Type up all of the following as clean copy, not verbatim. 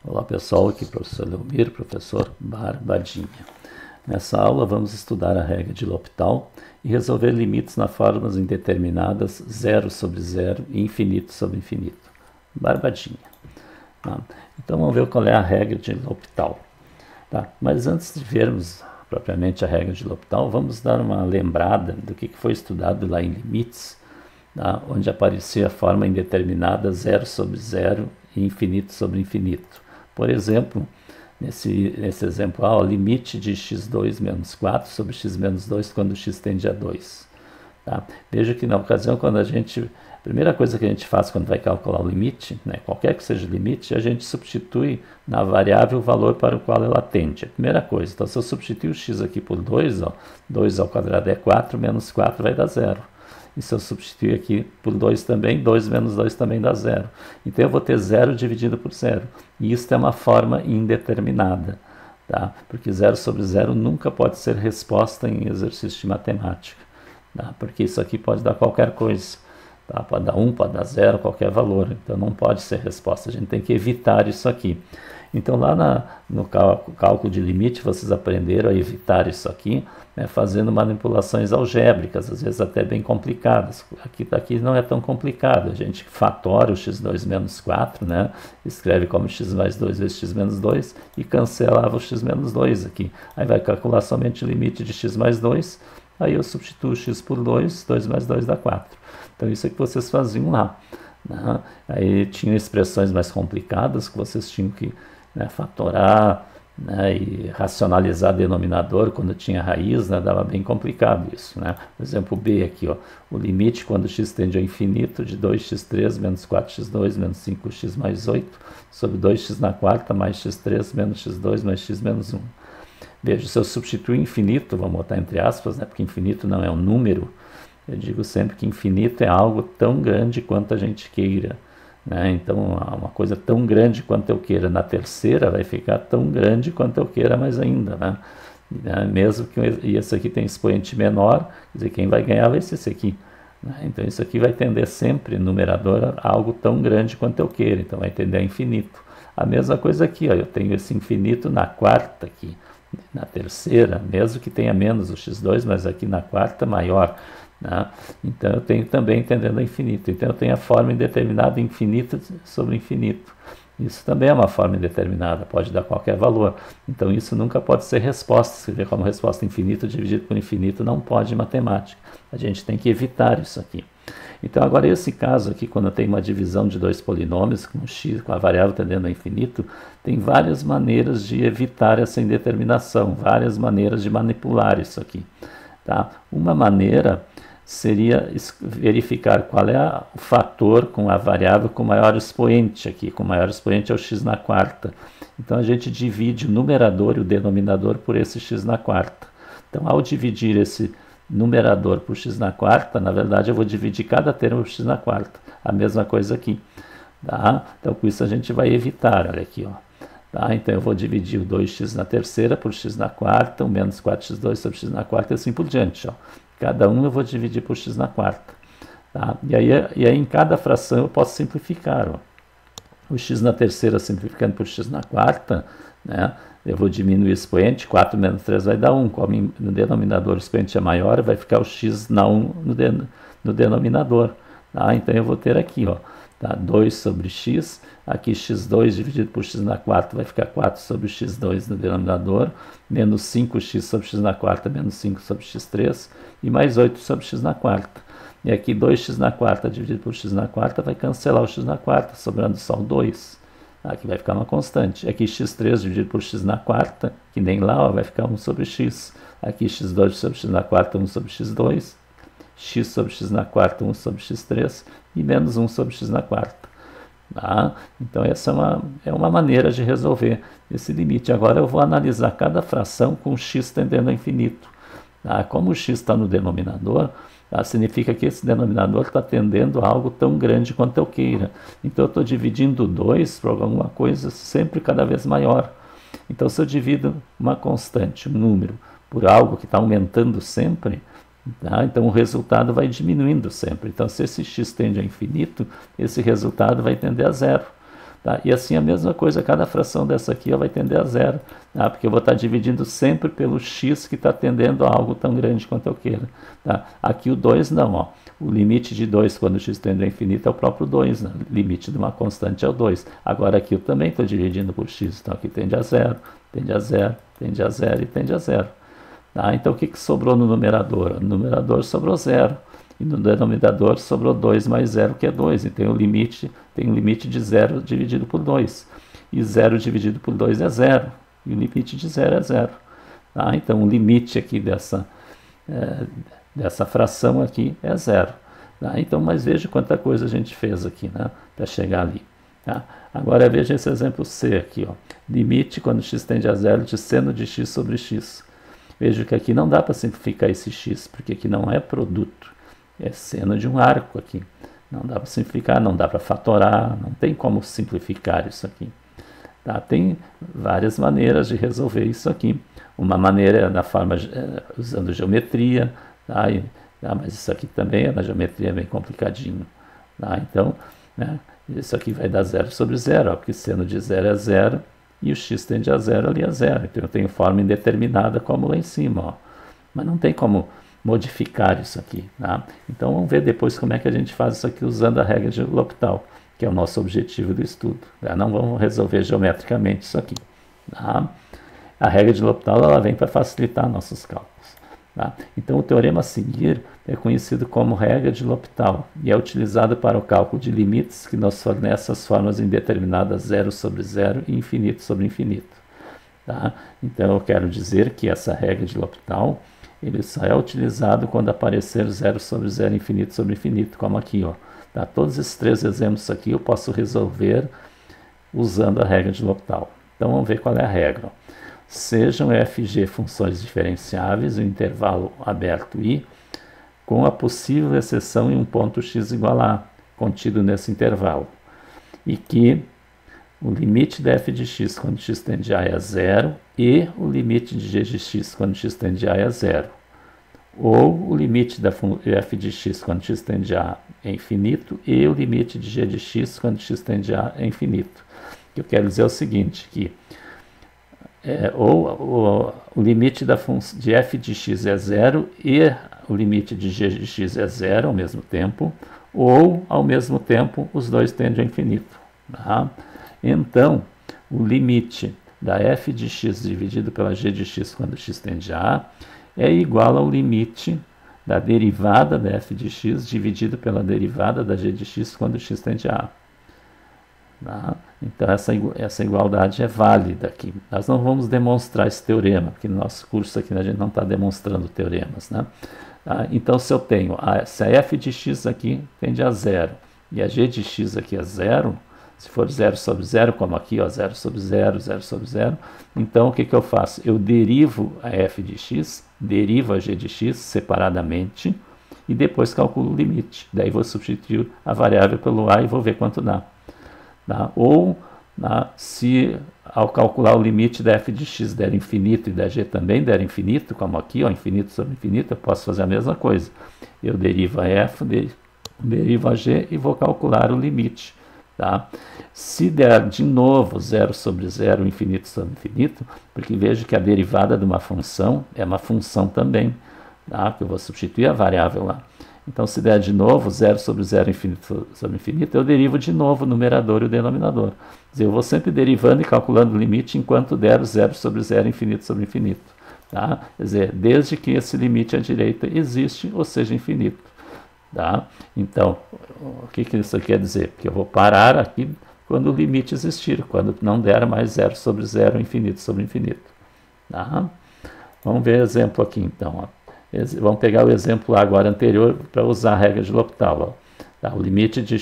Olá pessoal, aqui é o professor Leomir, professor Barbadinha. Nessa aula vamos estudar a regra de L'Hopital e resolver limites na formas indeterminadas 0 sobre 0 e infinito sobre infinito. Barbadinha. Tá? Então vamos ver qual é a regra de L'Hopital. Tá? Mas antes de vermos propriamente a regra de L'Hopital, vamos dar uma lembrada do que foi estudado lá em limites, tá? Onde aparecia a forma indeterminada 0 sobre 0 e infinito sobre infinito. Por exemplo, nesse exemplo A, o limite de x2 menos 4 sobre x menos 2 quando x tende a 2. Tá? Veja que na ocasião, quando a primeira coisa que a gente faz quando vai calcular o limite, né, qualquer que seja o limite, a gente substitui na variável o valor para o qual ela tende. A primeira coisa. Então, se eu substituir o x aqui por 2, 2 ao quadrado é 4, menos 4 vai dar 0. E se eu substituir aqui por 2 também, 2 menos 2 também dá 0. Então eu vou ter 0 dividido por 0. E isso é uma forma indeterminada. Tá? Porque 0 sobre 0 nunca pode ser resposta em exercício de matemática. Tá? Porque isso aqui pode dar qualquer coisa. Tá? Pode dar 1, pode dar 0, qualquer valor. Então não pode ser resposta. A gente tem que evitar isso aqui. Então lá no cálculo de limite vocês aprenderam a evitar isso aqui, né, fazendo manipulações algébricas, às vezes até bem complicadas. Aqui não é tão complicado, a gente fatora o x2 menos 4, né, escreve como x mais 2 vezes x menos 2 e cancelava o x menos 2 aqui. Aí vai calcular somente o limite de x mais 2, aí eu substituo x por 2, 2 mais 2 dá 4. Então isso é que vocês faziam lá. Né? Aí tinham expressões mais complicadas que vocês tinham que, né, fatorar, né, e racionalizar denominador quando tinha raiz, né, dava bem complicado isso. Né? Por exemplo, B aqui, ó, o limite quando x tende ao infinito de 2x3 menos 4x2 menos 5x mais 8 sobre 2x na quarta mais x3 menos x2 mais x menos 1. Veja, se eu substituir infinito, vamos botar entre aspas, né, porque infinito não é um número, eu digo sempre que infinito é algo tão grande quanto a gente queira. Né? Então, uma coisa tão grande quanto eu queira na terceira vai ficar tão grande quanto eu queira mais ainda. Né? Mesmo que esse aqui tem expoente menor, quer dizer, quem vai ganhar vai ser esse aqui. Né? Então, isso aqui vai tender sempre, numerador, a algo tão grande quanto eu queira. Então, vai tender a infinito. A mesma coisa aqui, ó, eu tenho esse infinito na quarta aqui. Na terceira, mesmo que tenha menos o x2, mas aqui na quarta maior. Né? Então eu tenho também tendendo a infinito. Então eu tenho a forma indeterminada infinito sobre infinito. Isso também é uma forma indeterminada, pode dar qualquer valor. Então isso nunca pode ser resposta. Se vê como resposta infinito dividido por infinito, não pode em matemática. A gente tem que evitar isso aqui. Então agora esse caso aqui, quando eu tenho uma divisão de dois polinômios, com x, com a variável tendendo a infinito, tem várias maneiras de evitar essa indeterminação, várias maneiras de manipular isso aqui. Tá? Uma maneira seria verificar qual é o fator com a variável com maior expoente aqui. Com maior expoente é o x na quarta. Então a gente divide o numerador e o denominador por esse x na quarta. Então ao dividir esse numerador por x na quarta, na verdade eu vou dividir cada termo por x na quarta. A mesma coisa aqui. Tá? Então com isso a gente vai evitar, olha aqui, ó. Tá? Então eu vou dividir o 2x na terceira por x na quarta, o menos 4x2 sobre x na quarta e assim por diante. Ó. Cada um eu vou dividir por x na quarta. Tá? E aí em cada fração eu posso simplificar. Ó. O x na terceira simplificando por x na quarta, né? Eu vou diminuir o expoente, 4 menos 3 vai dar 1. Como no denominador o expoente é maior, vai ficar o x na 1 no denominador. Tá? Então eu vou ter aqui, ó, tá? 2 sobre x, aqui x2 dividido por x na quarta vai ficar 4 sobre x2 no denominador, menos 5x sobre x na quarta, menos 5 sobre x3, e mais 8 sobre x na quarta. E aqui 2x na quarta dividido por x na quarta vai cancelar o x na quarta, sobrando só o 2. Aqui vai ficar uma constante. Aqui x3 dividido por x na quarta, que nem lá, ó, vai ficar 1 sobre x. Aqui x2 sobre x na quarta, 1 sobre x2. X sobre x na quarta, 1 sobre x3. E menos 1 sobre x na quarta. Tá? Então essa é uma maneira de resolver esse limite. Agora eu vou analisar cada fração com x tendendo a infinito. Tá? Como o x está no denominador, tá? Significa que esse denominador está tendendo a algo tão grande quanto eu queira. Então eu estou dividindo 2 por alguma coisa sempre cada vez maior. Então se eu divido uma constante, um número, por algo que está aumentando sempre, tá? Então o resultado vai diminuindo sempre. Então se esse x tende a infinito, esse resultado vai tender a zero. Tá? E assim a mesma coisa, cada fração dessa aqui vai tender a zero, tá? Porque eu vou estar dividindo sempre pelo x que está tendendo a algo tão grande quanto eu queira. Tá? Aqui o 2 não, ó. O limite de 2 quando o x tende a infinito é o próprio 2, né? O limite de uma constante é o 2. Agora aqui eu também estou dividindo por x, então aqui tende a zero, tende a zero, tende a zero e tende a zero. Tá? Então o que sobrou no numerador? No numerador sobrou zero. E no denominador sobrou 2 mais 0, que é 2. E tem um limite de 0 dividido por 2. E 0 dividido por 2 é 0. E o limite de 0 é 0. Tá? Então o limite aqui dessa fração aqui é 0. Tá? Então, mas veja quanta coisa a gente fez aqui, né, para chegar ali. Tá? Agora veja esse exemplo C aqui. Ó. Limite quando x tende a 0 de seno de x sobre x. Veja que aqui não dá para simplificar esse x, porque aqui não é produto. É seno de um arco aqui. Não dá para simplificar, não dá para fatorar, não tem como simplificar isso aqui. Tá? Tem várias maneiras de resolver isso aqui. Uma maneira é na forma usando geometria, mas isso aqui também na geometria é bem complicadinho. Tá? Então, né, isso aqui vai dar 0 sobre 0, ó, porque seno de 0 é 0 e o x tende a 0 ali é 0. Então eu tenho forma indeterminada como lá em cima. Ó. Mas não tem como modificar isso aqui. Tá? Então vamos ver depois como é que a gente faz isso aqui usando a regra de L'Hopital, que é o nosso objetivo do estudo. Tá? Não vamos resolver geometricamente isso aqui. Tá? A regra de L'Hopital ela vem para facilitar nossos cálculos. Tá? Então o teorema a seguir é conhecido como regra de L'Hopital e é utilizado para o cálculo de limites que nos fornece as formas indeterminadas 0 sobre 0 e infinito sobre infinito. Tá? Então eu quero dizer que essa regra de L'Hopital ele só é utilizado quando aparecer 0 sobre 0, infinito sobre infinito, como aqui. Ó. Tá? Todos esses três exemplos aqui eu posso resolver usando a regra de L'Hopital. Então vamos ver qual é a regra. Sejam f e g funções diferenciáveis, o intervalo aberto i, com a possível exceção em um ponto x igual a contido nesse intervalo. E que o limite de f de x quando x tende a é 0 e o limite de g de x quando x tende a é 0. Ou o limite da f de x quando x tende a é infinito e o limite de g de x quando x tende a é infinito. O que eu quero dizer é o seguinte, que o limite de f de x é 0 e o limite de g de x é 0 ao mesmo tempo, ou ao mesmo tempo os dois tendem a infinito. Tá? Então, o limite da f de x dividido pela g de x quando x tende a A é igual ao limite da derivada da f de x dividido pela derivada da g de x quando x tende a A. Tá? Então, essa igualdade é válida aqui. Nós não vamos demonstrar esse teorema, porque no nosso curso aqui a gente não está demonstrando teoremas. Né? Tá? Então, se eu tenho, se a f de x aqui tende a 0 e a g de x aqui é 0, se for 0 sobre 0, como aqui, ó, 0 sobre 0, 0 sobre 0, então o que eu faço? Eu derivo a f de x, derivo a g de x separadamente e depois calculo o limite. Daí vou substituir a variável pelo a e vou ver quanto dá. Tá? Ou, se ao calcular o limite da f de x der infinito e da g também der infinito, como aqui, ó, infinito sobre infinito, eu posso fazer a mesma coisa. Eu derivo a f, derivo a g e vou calcular o limite. Tá? Se der de novo 0 sobre 0, infinito sobre infinito, porque vejo que a derivada de uma função é uma função também, tá? Que eu vou substituir a variável lá. Então, se der de novo 0 sobre 0, infinito sobre infinito, eu derivo de novo o numerador e o denominador. Quer dizer, eu vou sempre derivando e calculando o limite enquanto der 0 sobre 0, infinito sobre infinito. Tá? Quer dizer, desde que esse limite à direita existe, ou seja, infinito. Tá? Então, o que isso quer dizer? Que eu vou parar aqui quando o limite existir, quando não der mais 0 sobre 0, infinito sobre infinito. Tá? Vamos ver o exemplo aqui, então. Ó. Vamos pegar o exemplo agora anterior para usar a regra de L'Hopital. Tá? O limite de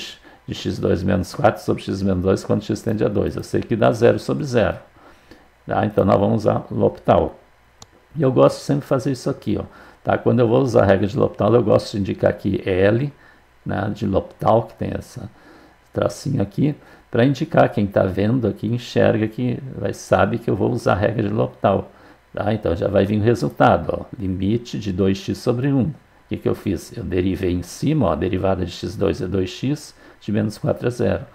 x2 menos 4 sobre x menos 2 quando x tende a 2. Eu sei que dá 0 sobre 0. Tá? Então, nós vamos usar L'Hopital. E eu gosto sempre de fazer isso aqui, ó. Tá? Quando eu vou usar a regra de L'Hopital, eu gosto de indicar aqui L, né, de L'Hopital, que tem essa tracinho aqui, para indicar quem está vendo aqui, enxerga que sabe que eu vou usar a regra de L'Hopital. Tá? Então já vai vir o resultado, ó, limite de 2x sobre 1. O que eu fiz? Eu derivei em cima, ó, a derivada de x2 é 2x, de menos 4 é 0.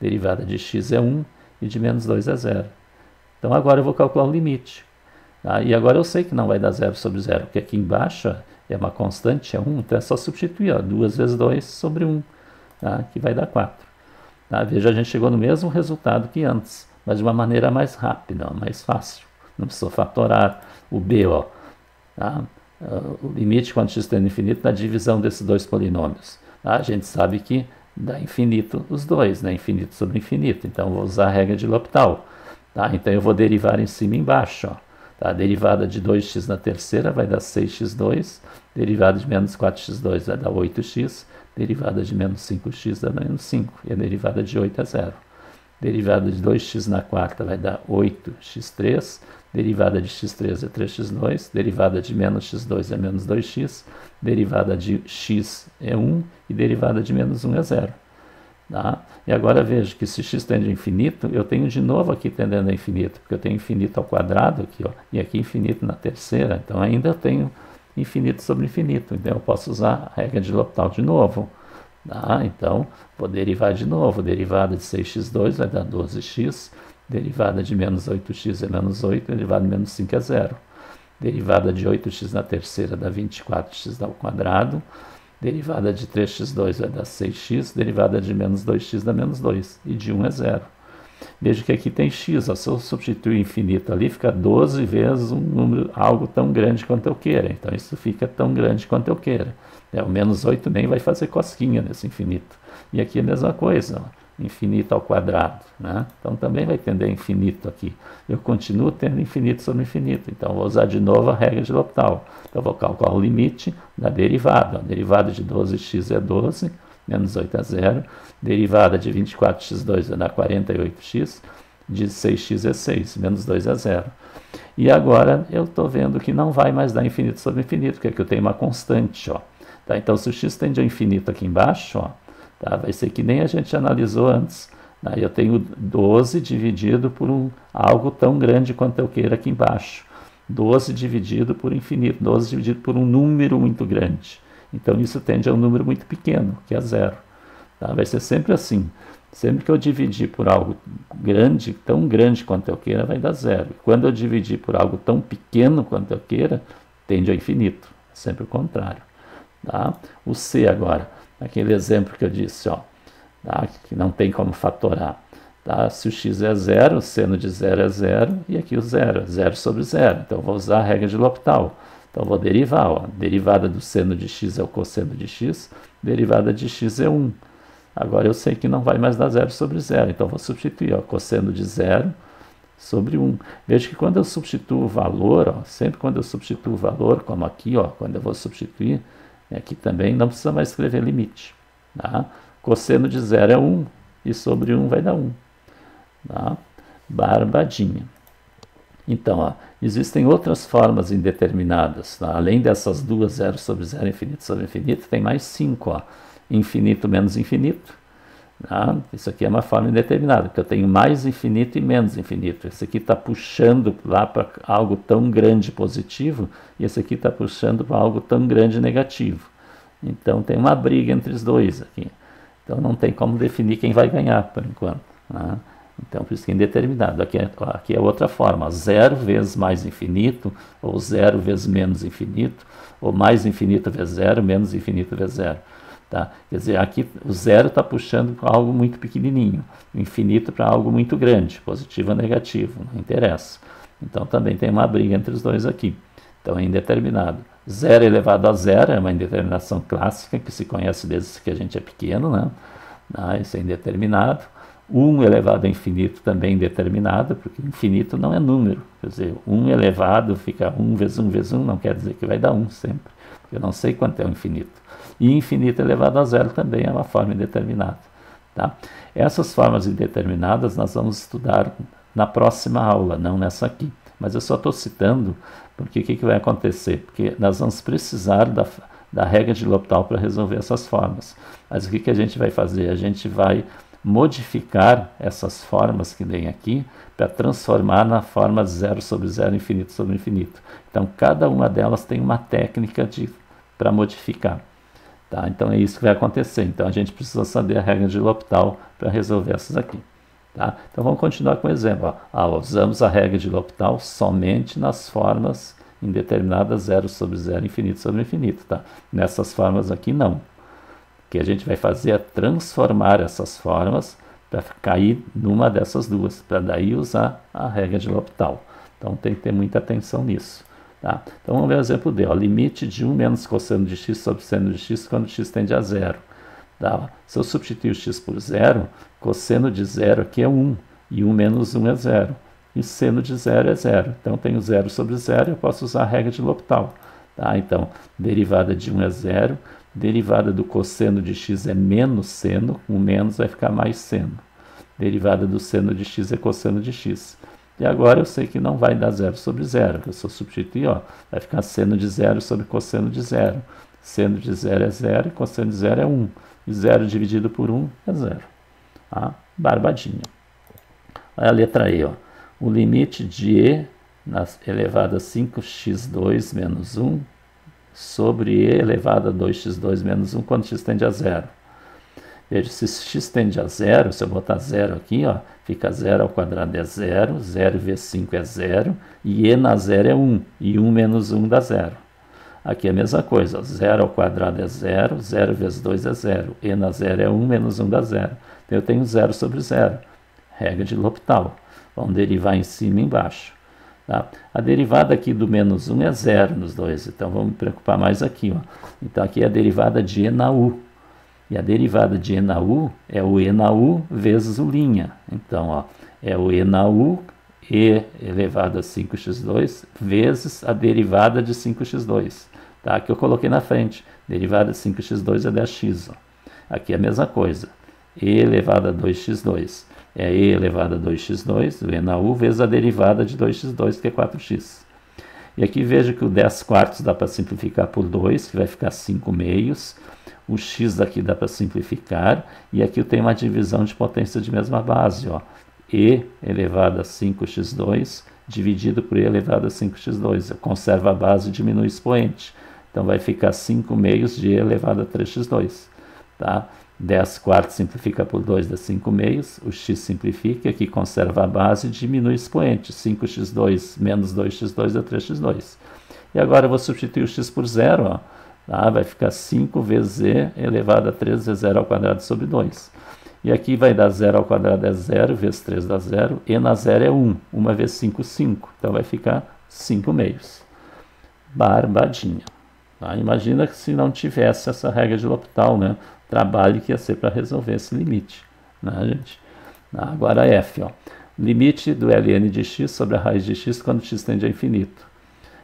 Derivada de x é 1 e de menos 2 é 0. Então agora eu vou calcular o limite. Tá? E agora eu sei que não vai dar 0 sobre 0, porque aqui embaixo é uma constante, é 1, então é só substituir. 2 vezes 2 sobre 1, tá? Que vai dar 4. Tá? Veja, a gente chegou no mesmo resultado que antes, mas de uma maneira mais rápida, mais fácil. Não precisou fatorar o b, ó. Tá? O limite quando x tende a infinito da divisão desses dois polinômios. Tá? A gente sabe que dá infinito os dois, né? Infinito sobre infinito. Então, vou usar a regra de L'Hopital. Tá? Então, eu vou derivar em cima e embaixo. Ó. Tá? A derivada de 2x na terceira vai dar 6x2. Derivada de menos 4x2 vai dar 8x. Derivada de menos 5x dá menos 5. E a derivada de 8 é 0. Derivada de 2x na quarta vai dar 8x3. Derivada de x3 é 3x2. Derivada de menos x2 é menos 2x. Derivada de x é 1. E derivada de menos 1 é 0. Tá? E agora veja que se x tende a infinito, eu tenho de novo aqui tendendo a infinito, porque eu tenho infinito ao quadrado aqui, ó, e aqui infinito na terceira. Então ainda tenho infinito sobre infinito. Então eu posso usar a regra de L'Hopital de novo. Tá? Então, vou derivar de novo. Derivada de 6x2 vai dar 12x. Derivada de menos 8x é menos 8. Derivada de menos 5 é 0. Derivada de 8x na terceira dá 24x ao quadrado. Derivada de 3x2 vai dar 6x. Derivada de menos 2x dá menos 2. E de 1 é 0. Veja que aqui tem x. Ó, se eu substituir infinito ali, fica 12 vezes um número, algo tão grande quanto eu queira. Então, isso fica tão grande quanto eu queira. O menos 8 nem vai fazer cosquinha nesse infinito. E aqui é a mesma coisa, ó, infinito ao quadrado. Né? Então, também vai tender a infinito aqui. Eu continuo tendo infinito sobre infinito. Então, vou usar de novo a regra de L'Hopital. Então, vou calcular o limite da derivada. A derivada de 12x é 12, menos 8 é 0. Derivada de 24x2 vai dar 48x. De 6x é 6, menos 2 é 0. E agora eu estou vendo que não vai mais dar infinito sobre infinito, porque aqui eu tenho uma constante. Ó. Tá? Então, se o x tende ao infinito aqui embaixo, ó, tá? Vai ser que nem a gente analisou antes. Tá? Eu tenho 12 dividido por algo tão grande quanto eu queira aqui embaixo. 12 dividido por infinito, 12 dividido por um número muito grande. Então, isso tende a um número muito pequeno, que é 0. Tá? Vai ser sempre assim. Sempre que eu dividir por algo grande, tão grande quanto eu queira, vai dar 0. Quando eu dividir por algo tão pequeno quanto eu queira, tende ao infinito. Sempre o contrário. Tá? O C agora, aquele exemplo que eu disse, ó, tá? Que não tem como fatorar. Tá? Se o x é 0, o seno de 0 é 0, e aqui o 0, 0 sobre 0. Então, eu vou usar a regra de L'Hopital. Então, eu vou derivar. Ó. Derivada do seno de x é o cosseno de x, derivada de x é 1. Agora, eu sei que não vai mais dar 0 sobre 0, então, eu vou substituir. Ó, cosseno de 0 sobre 1. Veja que quando eu substituo o valor, ó, sempre quando eu substituo o valor, como aqui, ó, quando eu vou substituir, aqui também não precisa mais escrever limite. Tá? Cosseno de 0 é 1, e sobre 1 vai dar 1. Tá? Barbadinha. Então, ó, existem outras formas indeterminadas. Tá? Além dessas duas, 0 sobre 0, infinito sobre infinito, tem mais 5. Ó. Infinito menos infinito. Tá? Isso aqui é uma forma indeterminada, porque eu tenho mais infinito e menos infinito. Esse aqui está puxando lá para algo tão grande positivo, e esse aqui está puxando para algo tão grande negativo. Então tem uma briga entre os dois aqui. Então não tem como definir quem vai ganhar por enquanto. Tá? Então por isso que é indeterminado. Aqui é outra forma, 0 vezes mais infinito, ou 0 vezes menos infinito, ou mais infinito vezes 0, menos infinito vezes 0. Tá? Quer dizer, aqui o 0 está puxando para algo muito pequenininho, o infinito para algo muito grande, positivo ou negativo, não interessa. Então também tem uma briga entre os dois aqui. Então é indeterminado. 0 elevado a 0 é uma indeterminação clássica que se conhece desde que a gente é pequeno, né? Isso é indeterminado. 1 elevado a infinito também é indeterminado, porque infinito não é número. Quer dizer, 1 elevado fica 1 vezes 1 vezes 1, não quer dizer que vai dar 1 sempre, porque eu não sei quanto é o infinito. E infinito elevado a 0 também é uma forma indeterminada. Tá? Essas formas indeterminadas nós vamos estudar na próxima aula, não nessa aqui. Mas eu só estou citando porque o que vai acontecer? Porque nós vamos precisar da regra de L'Hopital para resolver essas formas. Mas o que a gente vai fazer? A gente vai modificar essas formas que vem aqui para transformar na forma 0 sobre 0, infinito sobre infinito. Então, cada uma delas tem uma técnica para modificar. Tá? Então é isso que vai acontecer. Então a gente precisa saber a regra de L'Hopital para resolver essas aqui. Tá? Então vamos continuar com o exemplo. Usamos a regra de L'Hopital somente nas formas indeterminadas 0 sobre 0, infinito sobre infinito. Tá? Nessas formas aqui não. O que a gente vai fazer é transformar essas formas para cair numa dessas duas, para daí usar a regra de L'Hopital. Então tem que ter muita atenção nisso. Tá? Então vamos ver o exemplo D. Limite de 1 menos cosseno de x sobre seno de x quando x tende a 0. Tá? Se eu substituir o x por 0, cosseno de 0 aqui é 1, e 1 menos 1 é 0. E seno de 0 é 0. Então, eu tenho 0 sobre 0, eu posso usar a regra de L'Hopital. Tá? Então, derivada de 1 é 0, derivada do cosseno de x é menos seno, o menos vai ficar mais seno. Derivada do seno de x é cosseno de x. E agora eu sei que não vai dar 0 sobre 0. Se eu substituir, vai ficar seno de 0 sobre cosseno de 0. Seno de 0 é 0 e cosseno de 0 é 1. E 0 dividido por 1 é 0. Barbadinha. Olha a letra E. O limite de E elevado a 5x2 menos 1 sobre E elevado a 2x2 menos 1 quando x tende a 0. Veja, se x tende a 0, se eu botar 0 aqui, fica 0 ao quadrado é 0, 0 vezes 5 é 0, e E na 0 é 1, e 1 menos 1 dá 0. Aqui é a mesma coisa, 0 ao quadrado é 0, 0 vezes 2 é 0, E na 0 é 1, menos 1 dá 0. Então eu tenho 0 sobre 0, regra de L'Hopital. Vamos derivar em cima e embaixo. Tá? A derivada aqui do menos 1 é 0 nos dois, então vamos me preocupar mais aqui. Então aqui é a derivada de E na U. E a derivada de E na U é o E na U vezes o linha. Então, é o E na U, E elevado a 5x2, vezes a derivada de 5x2. Tá? Que eu coloquei na frente. Derivada de 5x2 é 10x. Aqui é a mesma coisa. E elevado a 2x2 é E elevado a 2x2, o E na U, vezes a derivada de 2x2, que é 4x. E aqui veja que o 10 quartos dá para simplificar por 2, que vai ficar 5 meios. O x daqui dá para simplificar, e aqui eu tenho uma divisão de potência de mesma base, E elevado a 5x2 dividido por E elevado a 5x2. Eu conservo a base e diminuo o expoente. Então vai ficar 5 meios de E elevado a 3x2. Tá? 10 quartos simplifica por 2 dá 5 meios, o x simplifica, aqui conserva a base e diminui o expoente. 5x2 menos 2x2 dá 3x2. E agora eu vou substituir o x por 0, vai ficar 5 vezes E elevado a 3 vezes 0 ao quadrado sobre 2. E aqui vai dar 0 ao quadrado é 0, vezes 3 dá 0. E na 0 é 1. 1 vezes 5, 5. Então vai ficar 5 meios. Barbadinha. Tá? Imagina que se não tivesse essa regra de L'Hopital, né? Trabalho que ia ser para resolver esse limite. Né, gente? Agora F. Limite do ln de x sobre a raiz de x quando x tende a infinito.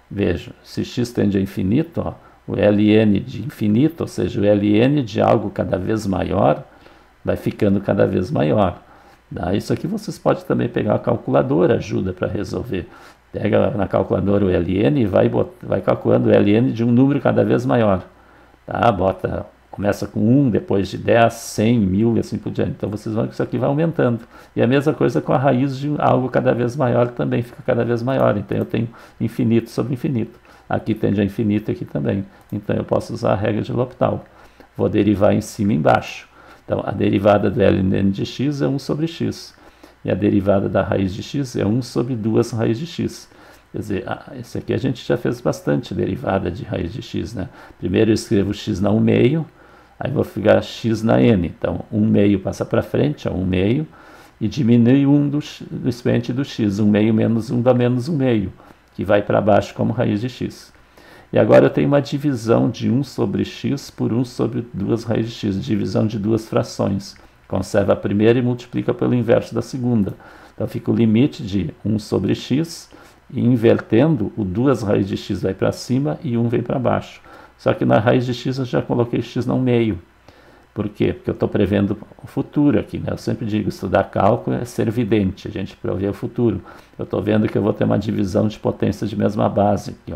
Veja, se x tende a infinito, o ln de infinito, ou seja, o ln de algo cada vez maior, vai ficando cada vez maior. Tá? Isso aqui vocês podem também pegar a calculadora, ajuda para resolver. Pega na calculadora o ln e vai calculando o ln de um número cada vez maior. Tá? Começa com 1, depois de 10, 100, 1000 e assim por diante. Então vocês vão que isso aqui vai aumentando. E a mesma coisa com a raiz de algo cada vez maior, também fica cada vez maior. Então eu tenho infinito sobre infinito. Aqui tende a infinito, aqui também. Então eu posso usar a regra de L'Hopital. Vou derivar em cima e embaixo. Então a derivada do ln de x é 1 sobre x. E a derivada da raiz de x é 1 sobre 2 raiz de x. Quer dizer, esse aqui a gente já fez bastante derivada de raiz de x, né? Primeiro eu escrevo x na 1 meio, aí vou ficar x na n. Então 1 meio passa para frente, 1 meio, e diminui 1 do expoente do x. 1 meio menos 1 dá menos 1 meio, que vai para baixo como raiz de x. E agora eu tenho uma divisão de 1 sobre x por 1 sobre 2 raiz de x, divisão de duas frações. Conserva a primeira e multiplica pelo inverso da segunda. Então fica o limite de 1 sobre x, e invertendo, o 2 raiz de x vai para cima e 1 vem para baixo. Só que na raiz de x eu já coloquei x no meio. Por quê? Porque eu estou prevendo o futuro aqui, né? Eu sempre digo, estudar cálculo é ser vidente, a gente prevê o futuro. Eu estou vendo que eu vou ter uma divisão de potências de mesma base aqui,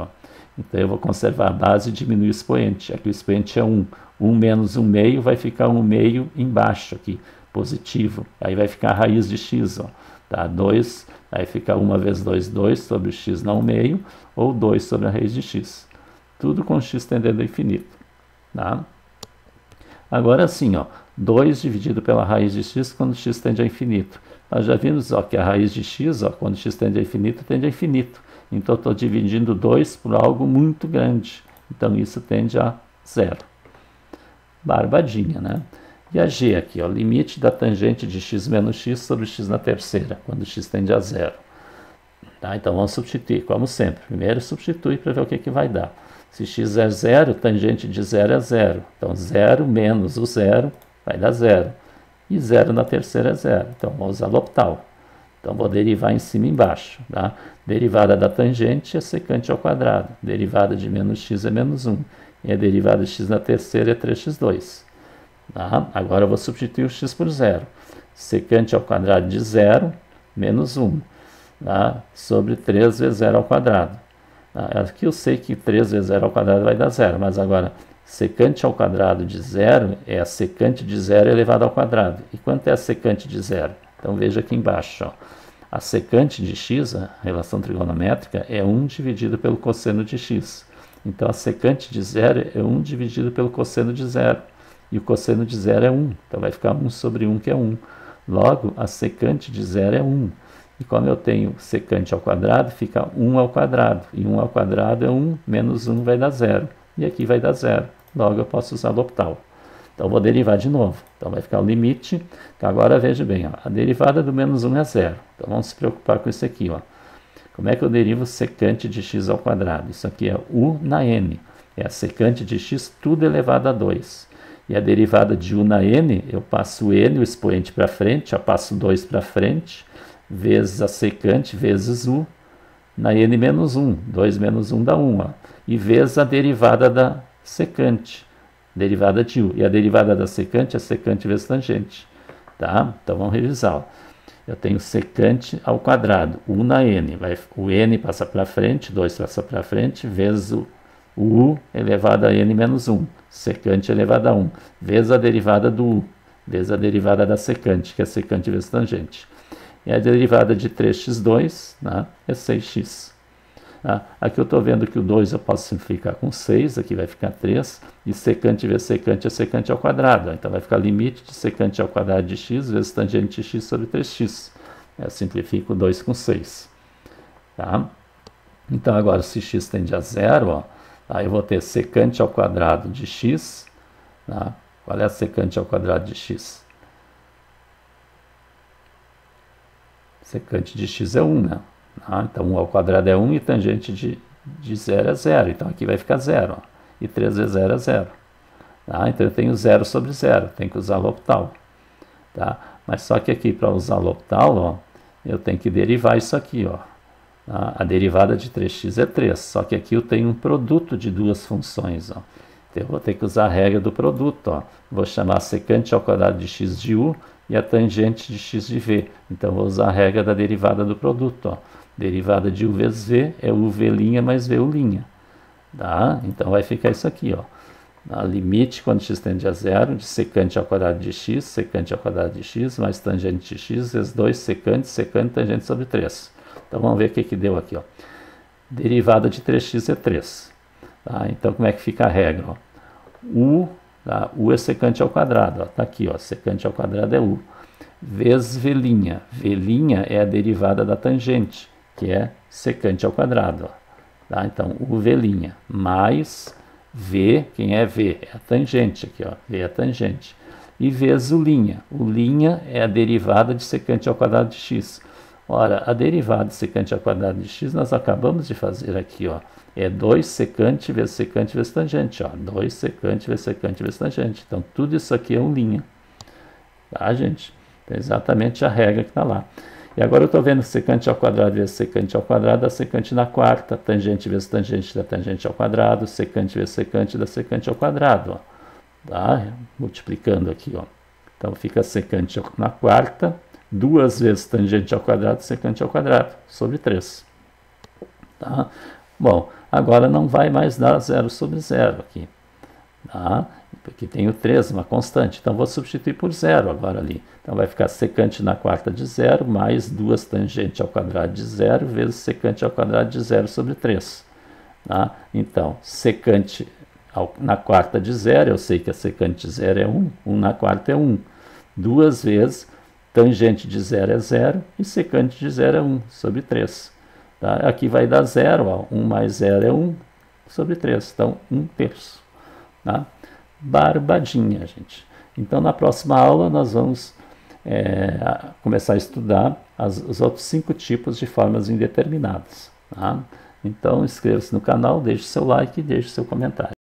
Então eu vou conservar a base e diminuir o expoente. Aqui o expoente é 1. 1 menos 1 meio vai ficar 1 meio embaixo aqui, positivo. Aí vai ficar a raiz de x, Tá? 2, aí fica 1 vezes 2, 2 sobre x na 1 meio, ou 2 sobre a raiz de x. Tudo com x tendendo ao infinito. Tá? Agora sim, ó, 2 dividido pela raiz de x quando x tende a infinito. Nós já vimos ó, que a raiz de x, ó, quando x tende a infinito, tende a infinito. Então, estou dividindo 2 por algo muito grande. Então, isso tende a zero. Barbadinha, né? E a g aqui, ó, limite da tangente de x menos x sobre x na terceira, quando x tende a zero. Tá? Então, vamos substituir, como sempre. Primeiro, substitui para ver o que vai dar. Se x é zero, tangente de zero é zero. Então, 0 menos o zero vai dar zero. E 0 na terceira é zero. Então, vamos usar L'Hopital. Então, vou derivar em cima e embaixo. Tá? Derivada da tangente é secante ao quadrado. Derivada de menos x é menos 1. E a derivada de x na terceira é 3x2. Tá? Agora, eu vou substituir o x por zero. Secante ao quadrado de 0 menos 1. Tá? Sobre 3 vezes 0 ao quadrado. Aqui eu sei que 3 vezes 0 ao quadrado vai dar 0, mas agora, secante ao quadrado de 0 é a secante de 0 elevado ao quadrado. E quanto é a secante de 0? Então, veja aqui embaixo. Ó. A secante de x, a relação trigonométrica, é 1 dividido pelo cosseno de x. Então, a secante de 0 é 1 dividido pelo cosseno de 0. E o cosseno de 0 é 1. Então, vai ficar 1 sobre 1, que é 1. Logo, a secante de 0 é 1. E como eu tenho secante ao quadrado, fica 1 ao quadrado. E 1 ao quadrado é 1, menos 1 vai dar 0. E aqui vai dar 0. Logo eu posso usar L'Hopital. Então eu vou derivar de novo. Então vai ficar o limite. Então agora veja bem, ó, a derivada do menos 1 é 0. Então vamos se preocupar com isso aqui. Ó. Como é que eu derivo secante de x ao quadrado? Isso aqui é u na n. É a secante de x tudo elevado a 2. E a derivada de u na n, eu passo o n, o expoente para frente, eu passo 2 para frente, vezes a secante, vezes u, na n menos 1. 2 menos 1 dá 1. Ó. E vezes a derivada da secante, derivada de u. E a derivada da secante é secante vezes tangente. Tá? Então vamos revisar. Ó. Eu tenho secante ao quadrado, u na n. O n passa para frente, 2 passa para frente, vezes o u elevado a n menos 1. Secante elevado a 1. Vezes a derivada do u. Vezes a derivada da secante, que é secante vezes tangente. E a derivada de 3x2, né, é 6x. Aqui eu estou vendo que o 2 eu posso simplificar com 6, aqui vai ficar 3, e secante vezes secante é secante ao quadrado. Então vai ficar limite de secante ao quadrado de x vezes tangente de x sobre 3x. Eu simplifico 2 com 6. Tá? Então agora, se x tende a 0, ó, aí eu vou ter secante ao quadrado de x. Tá? Qual é a secante ao quadrado de x? Secante de x é 1, né? Então 1 ao quadrado é 1 e tangente de 0 é 0. Então aqui vai ficar 0. Ó. E 3 vezes 0 é 0. Tá? Então eu tenho 0 sobre 0. Tenho que usar L'Hopital. Tá? Mas só que aqui para usar L'Hopital, ó, eu tenho que derivar isso aqui. Ó. Tá? A derivada de 3x é 3. Só que aqui eu tenho um produto de duas funções. Ó. Então eu vou ter que usar a regra do produto. Ó. Vou chamar a secante ao quadrado de x de u e a tangente de x de v. Então eu vou usar a regra da derivada do produto. Ó. Derivada de u vezes v é uv' mais vu'. Tá? Então vai ficar isso aqui. Ó. Limite quando x tende a 0 de secante ao quadrado de x, secante ao quadrado de x, mais tangente de x, vezes 2 secante, secante, tangente sobre 3. Então vamos ver o que deu aqui. Ó. Derivada de 3x é 3. Tá? Então como é que fica a regra? Ó? U, tá? U é secante ao quadrado. Está aqui, ó. Secante ao quadrado é u. Vezes v'. V' é a derivada da tangente, que é secante ao quadrado. Ó. Tá? Então, u v', mais v, quem é v? É a tangente aqui, ó. V é a tangente. E vezes o'. O' é a derivada de secante ao quadrado de x. Ora, a derivada de secante ao quadrado de x nós acabamos de fazer aqui, ó. É 2 secante vezes tangente, ó. 2 secante vezes tangente. Então, tudo isso aqui é u'. Tá, gente? Então, exatamente a regra que está lá. E agora eu estou vendo secante ao quadrado vezes secante ao quadrado dá secante na quarta, tangente vezes tangente dá tangente ao quadrado, secante vezes secante dá secante ao quadrado. Ó. Tá? Multiplicando aqui. Ó. Então fica secante na quarta, 2 vezes tangente ao quadrado, secante ao quadrado, sobre 3. Tá? Bom, agora não vai mais dar 0 sobre 0 aqui. Tá? Porque tem o 3, uma constante. Então, vou substituir por 0 agora ali. Então, vai ficar secante na quarta de 0, mais 2 tangente ao quadrado de 0, vezes secante ao quadrado de 0 sobre 3. Tá? Então, secante Na quarta de zero, eu sei que a secante de zero é 1, 1 na quarta é 1. 2 vezes tangente de zero é 0 e secante de zero é 1 sobre 3. Tá? Aqui vai dar 0, ó. 1 mais 0 é 1 sobre 3, então 1/3. Tá? Barbadinha, gente. Então, na próxima aula, nós vamos começar a estudar os outros 5 tipos de formas indeterminadas. Tá? Então, inscreva-se no canal, deixe seu like e deixe seu comentário.